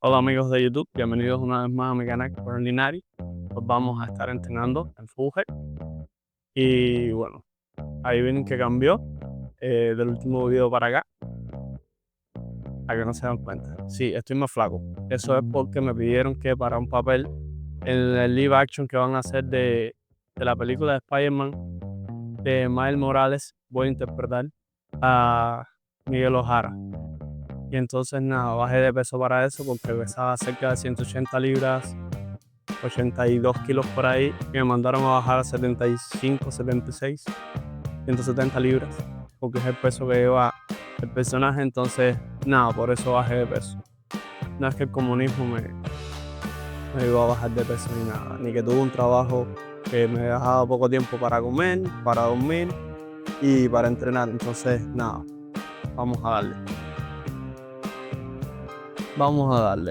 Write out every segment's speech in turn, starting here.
Hola amigos de YouTube, bienvenidos una vez más a mi canal Ordinary. Pues vamos a estar entrenando en Full y bueno, ahí ven que cambió del último video para acá, a que no se dan cuenta. Sí, estoy más flaco. Eso es porque me pidieron que para un papel en el live action que van a hacer de la película de Spider-Man de Miles Morales voy a interpretar a Miguel O'Hara. Y entonces nada, bajé de peso para eso porque pesaba cerca de 180 libras, 82 kilos por ahí. Y me mandaron a bajar a 75, 76, 170 libras, porque es el peso que lleva el personaje. Entonces nada, por eso bajé de peso. No es que el comunismo me ayudó a bajar de peso ni nada, ni que tuve un trabajo que me dejaba poco tiempo para comer, para dormir y para entrenar. Entonces nada, vamos a darle.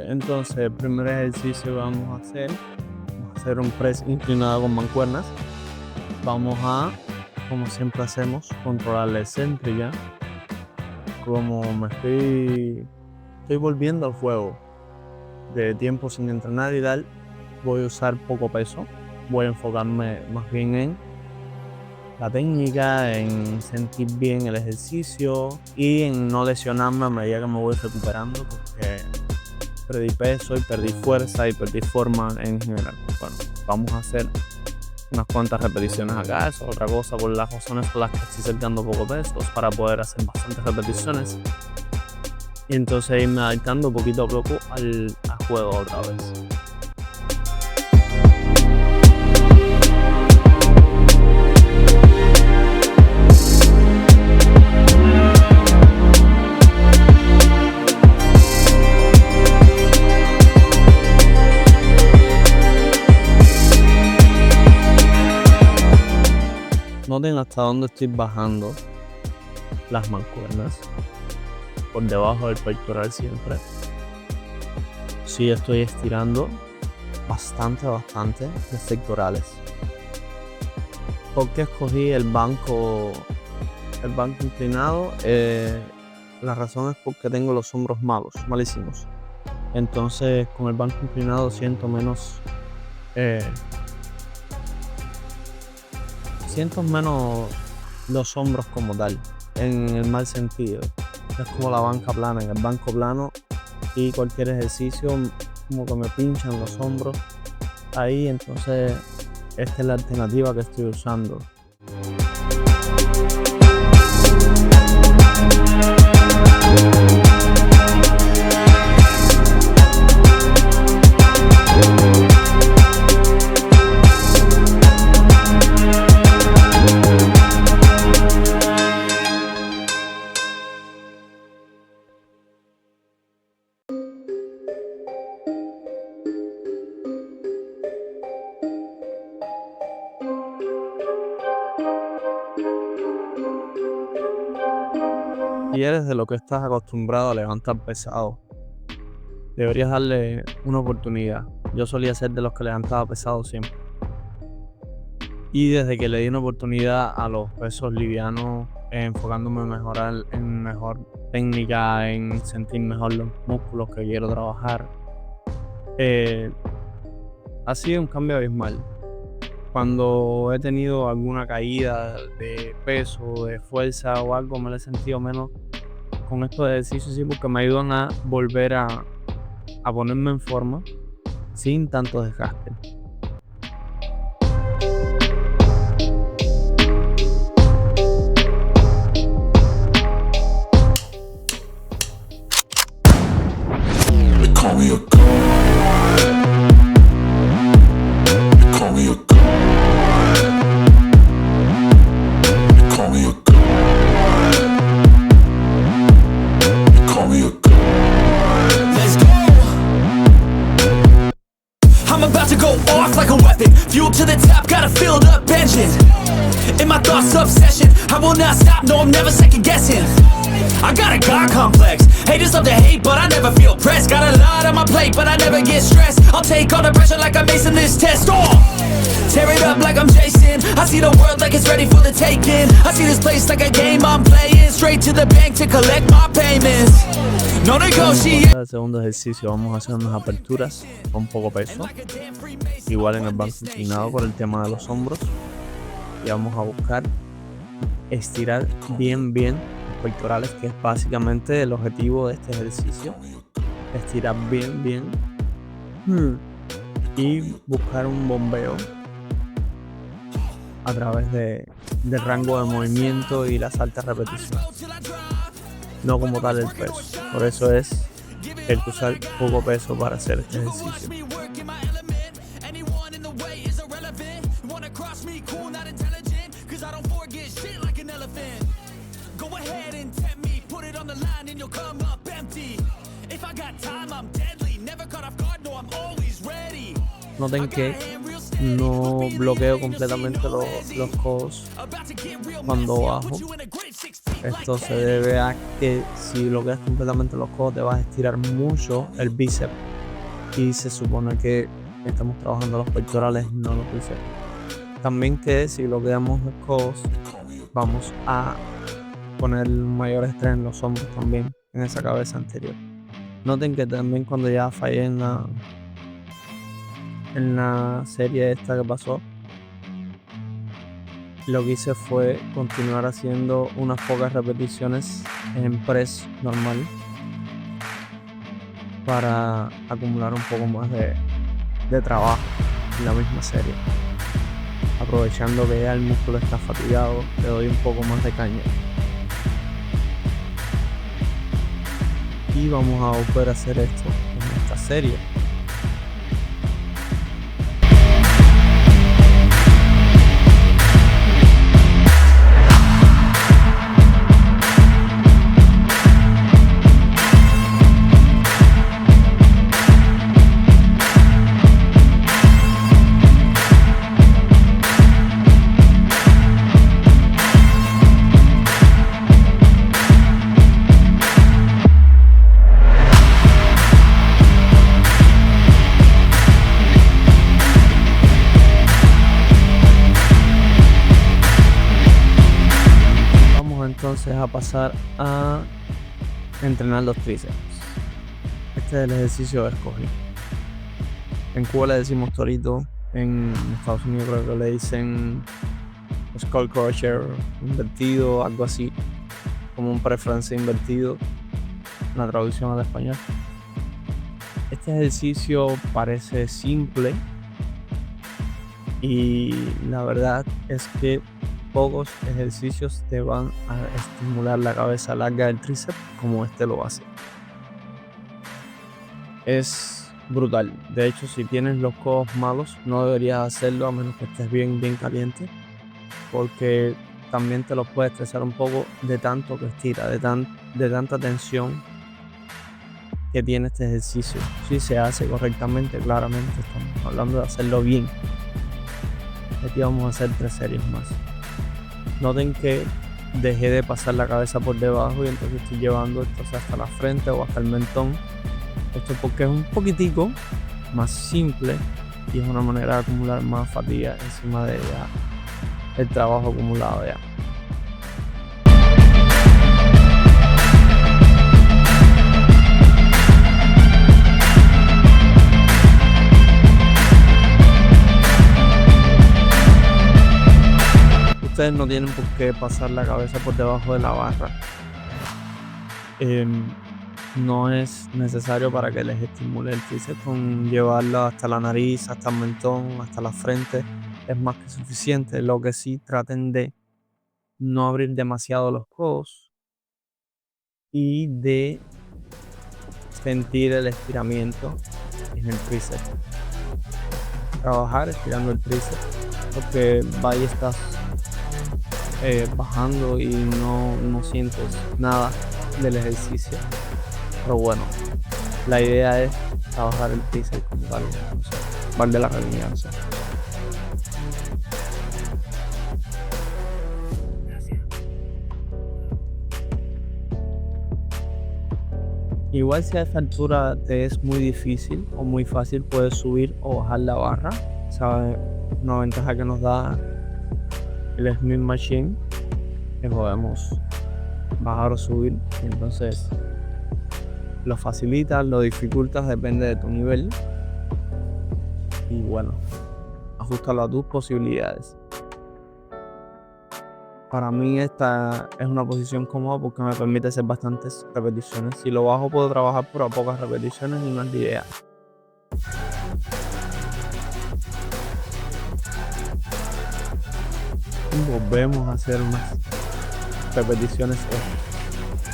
Entonces, el primer ejercicio que vamos a hacer un press inclinado con mancuernas. Vamos a, como siempre hacemos, controlar la excéntrica. Como me estoy volviendo al juego de tiempo sin entrenar y tal, voy a usar poco peso. Voy a enfocarme más bien en la técnica, en sentir bien el ejercicio y en no lesionarme a medida que me voy recuperando, porque perdí peso y perdí fuerza y perdí forma en general. Bueno, vamos a hacer unas cuantas repeticiones acá. Eso es otra cosa por las razones por las que estoy sacando poco peso, para poder hacer bastantes repeticiones y entonces irme adaptando poquito a poco al juego otra vez. Noten hasta dónde estoy bajando las mancuernas, por debajo del pectoral siempre. Sí, estoy estirando bastante los pectorales. ¿Por qué escogí el banco inclinado? La razón es porque tengo los hombros malísimos. Entonces con el banco inclinado siento menos los hombros como tal, en el mal sentido. Es como la banca plana. En el banco plano y cualquier ejercicio como que me pinchan los hombros ahí. Entonces esta es la alternativa que estoy usando. Si eres de lo que estás acostumbrado a levantar pesado, deberías darle una oportunidad. Yo solía ser de los que levantaba pesado siempre. Y desde que le di una oportunidad a los pesos livianos, enfocándome en mejorar en mejor técnica, en sentir mejor los músculos que quiero trabajar, ha sido un cambio abismal. Cuando he tenido alguna caída de peso, de fuerza o algo, me lo he sentido menos con estos ejercicios, sí, porque me ayudan a volver a ponerme en forma sin tanto desgaste. I'm about to go off like a weapon. Fuel to the top, got a filled up engine. In my thoughts obsession, I will not stop, no I'm never second guessing. I got a God complex, haters love to hate but I never feel pressed. Got a lot on my plate but I never get stressed. I'll take all the pressure like I'm acing this test. Tear it up like I'm Jason. I see the world like it's ready for the taking. I see this place like a game I'm playing. Straight to the bank to collect my payments. No negotiation. El segundo ejercicio vamos a hacer unas aperturas con poco peso, igual en el banco inclinado por el tema de los hombros, y vamos a buscar estirar bien los pectorales, que es básicamente el objetivo de este ejercicio. Estirar bien y buscar un bombeo a través del rango de movimiento y las altas repeticiones, no como tal el peso. Por eso es el usar poco peso para hacer este ejercicio. Noten que no bloqueo completamente los codos cuando bajo. Esto se debe a que si bloqueas completamente los codos te vas a estirar mucho el bíceps, y se supone que estamos trabajando los pectorales, no los bíceps. También que si bloqueamos los codos vamos a poner un mayor estrés en los hombros también, en esa cabeza anterior. Noten que también cuando ya fallé en la serie esta que pasó, lo que hice fue continuar haciendo unas pocas repeticiones en press normal para acumular un poco más de trabajo en la misma serie. Aprovechando que ya el músculo está fatigado, le doy un poco más de caña. Y vamos a volver a hacer esto en esta serie. Entonces a pasar a entrenar los tríceps. Este es el ejercicio que escogí. En Cuba le decimos torito, en Estados Unidos creo que le dicen skull crusher invertido, algo así, como un pre-francés invertido, una traducción al español. Este ejercicio parece simple y la verdad es que pocos ejercicios te van a estimular la cabeza larga del tríceps como este lo hace. Es brutal. De hecho, si tienes los codos malos, no deberías hacerlo a menos que estés bien caliente, porque también te los puede estresar un poco de tanto que estira, de tanta tensión que tiene este ejercicio. Si se hace correctamente, claramente estamos hablando de hacerlo bien. Aquí vamos a hacer 3 series más. Noten que dejé de pasar la cabeza por debajo y entonces estoy llevando esto hasta la frente o hasta el mentón. Esto porque es un poquitico más simple y es una manera de acumular más fatiga encima de ya el trabajo acumulado ya. Ustedes no tienen por qué pasar la cabeza por debajo de la barra. No es necesario para que les estimule el tríceps. Con llevarlo hasta la nariz, hasta el mentón, hasta la frente es más que suficiente. Lo que sí, traten de no abrir demasiado los codos y de sentir el estiramiento en el tríceps. Trabajar estirando el tríceps, porque vaya estás bajando y no sientes nada del ejercicio. Pero bueno, la idea es trabajar el tríceps como tal, no sé, valga la redundancia. Igual si a esta altura te es muy difícil o muy fácil, puedes subir o bajar la barra. Esa es una ventaja que nos da el Smith Machine, que podemos bajar o subir, y entonces lo facilitas, lo dificultas, depende de tu nivel, y bueno, ajustalo a tus posibilidades. Para mí esta es una posición cómoda porque me permite hacer bastantes repeticiones. Si lo bajo puedo trabajar por a pocas repeticiones y no es la idea. Volvemos a hacer unas repeticiones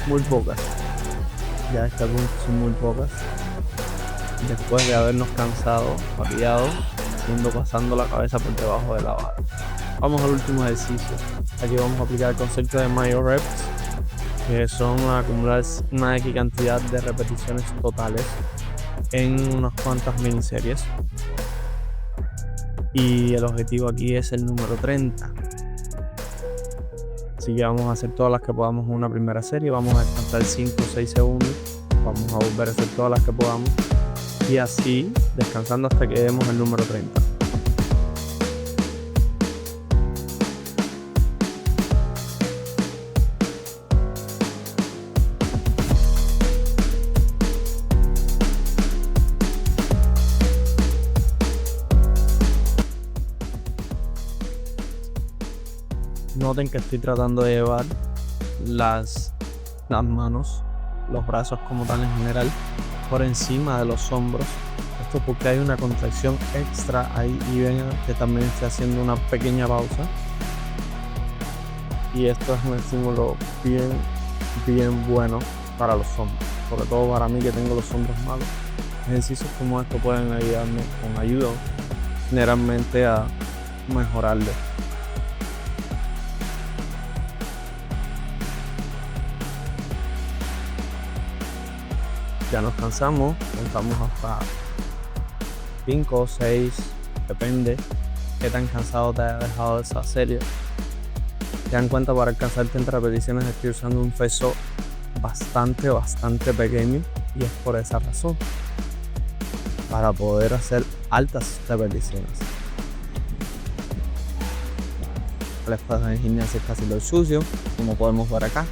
muy pocas. Ya a este punto son muy pocas. Después de habernos cansado, variado, pasando la cabeza por debajo de la barra. Vamos al último ejercicio. Aquí vamos a aplicar el concepto de myo reps, que son acumular una X cantidad de repeticiones totales en unas cuantas miniseries. Y el objetivo aquí es el número 30. Así que vamos a hacer todas las que podamos en una primera serie. Vamos a descansar 5 o 6 segundos. Vamos a volver a hacer todas las que podamos. Y así, descansando hasta que demos el número 30. Noten que estoy tratando de llevar las manos, los brazos como tal en general, por encima de los hombros. Esto porque hay una contracción extra ahí, y ven que también estoy haciendo una pequeña pausa. Y esto es un estímulo bien bueno para los hombros, sobre todo para mí que tengo los hombros malos. Ejercicios como estos pueden ayudarme con ayuda generalmente a mejorarlo. Ya nos cansamos, contamos hasta 5 o 6, depende qué tan cansado te haya dejado esa serie. Te dan cuenta, para alcanzar 30 repeticiones estoy usando un peso bastante pequeño, y es por esa razón, para poder hacer altas repeticiones. El espacio en gimnasia es casi lo sucio, como podemos ver acá.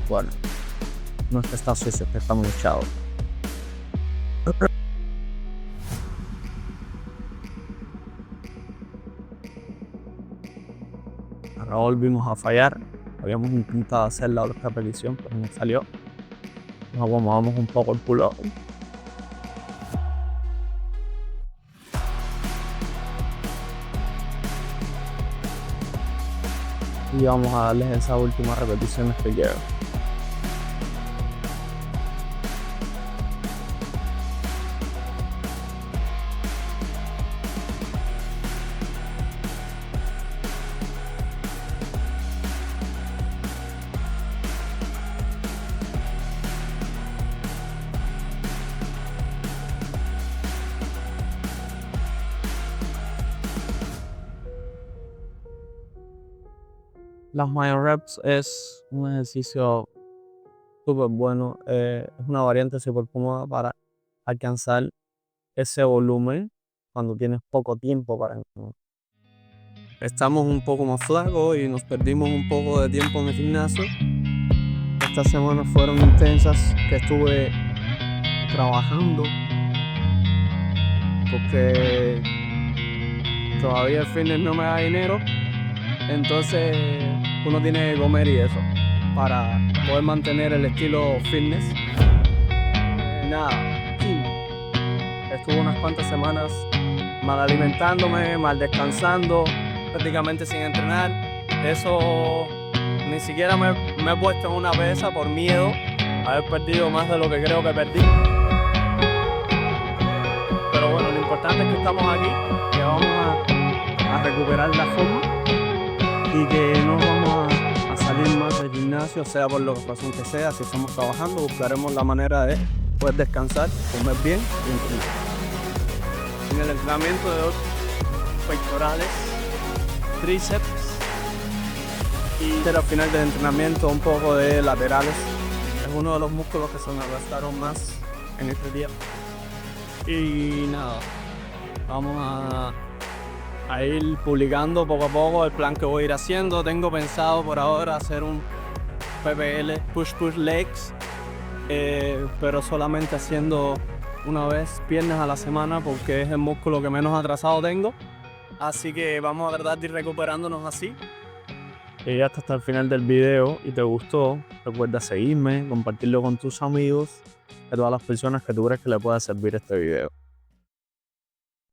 Bueno, no es que está sucio, es que está manchado. Ahora volvimos a fallar. Habíamos intentado hacer la otra repetición, pero no salió. Nos acomodamos un poco el pull-up. Y vamos a darles esas últimas repeticiones que llegan. Las myo reps es un ejercicio súper bueno, es una variante súper cómoda para alcanzar ese volumen cuando tienes poco tiempo para entrenar. Estamos un poco más flacos y nos perdimos un poco de tiempo en el gimnasio. Estas semanas fueron intensas, que estuve trabajando porque todavía el fitness no me da dinero, entonces uno tiene que comer y eso para poder mantener el estilo fitness. Nada, estuve unas cuantas semanas mal alimentándome, mal descansando, prácticamente sin entrenar. Eso ni siquiera me he puesto en una pesa por miedo a haber perdido más de lo que creo que perdí. Pero bueno, lo importante es que estamos aquí, que vamos a recuperar la forma y que no vamos a salir más del gimnasio, sea por la razón que sea. Si estamos trabajando, buscaremos la manera de poder descansar, comer bien y entrenar. En el entrenamiento de los pectorales, tríceps y al final del entrenamiento un poco de laterales. Es uno de los músculos que se me gastaron más en este día. Y nada, vamos a ir publicando poco a poco el plan que voy a ir haciendo. Tengo pensado por ahora hacer un PPL, Push Legs, pero solamente haciendo una vez piernas a la semana porque es el músculo que menos atrasado tengo. Así que vamos a tratar de ir recuperándonos así. Si llegaste hasta el final del video y te gustó, recuerda seguirme, compartirlo con tus amigos y a todas las personas que tú crees que le pueda servir este video.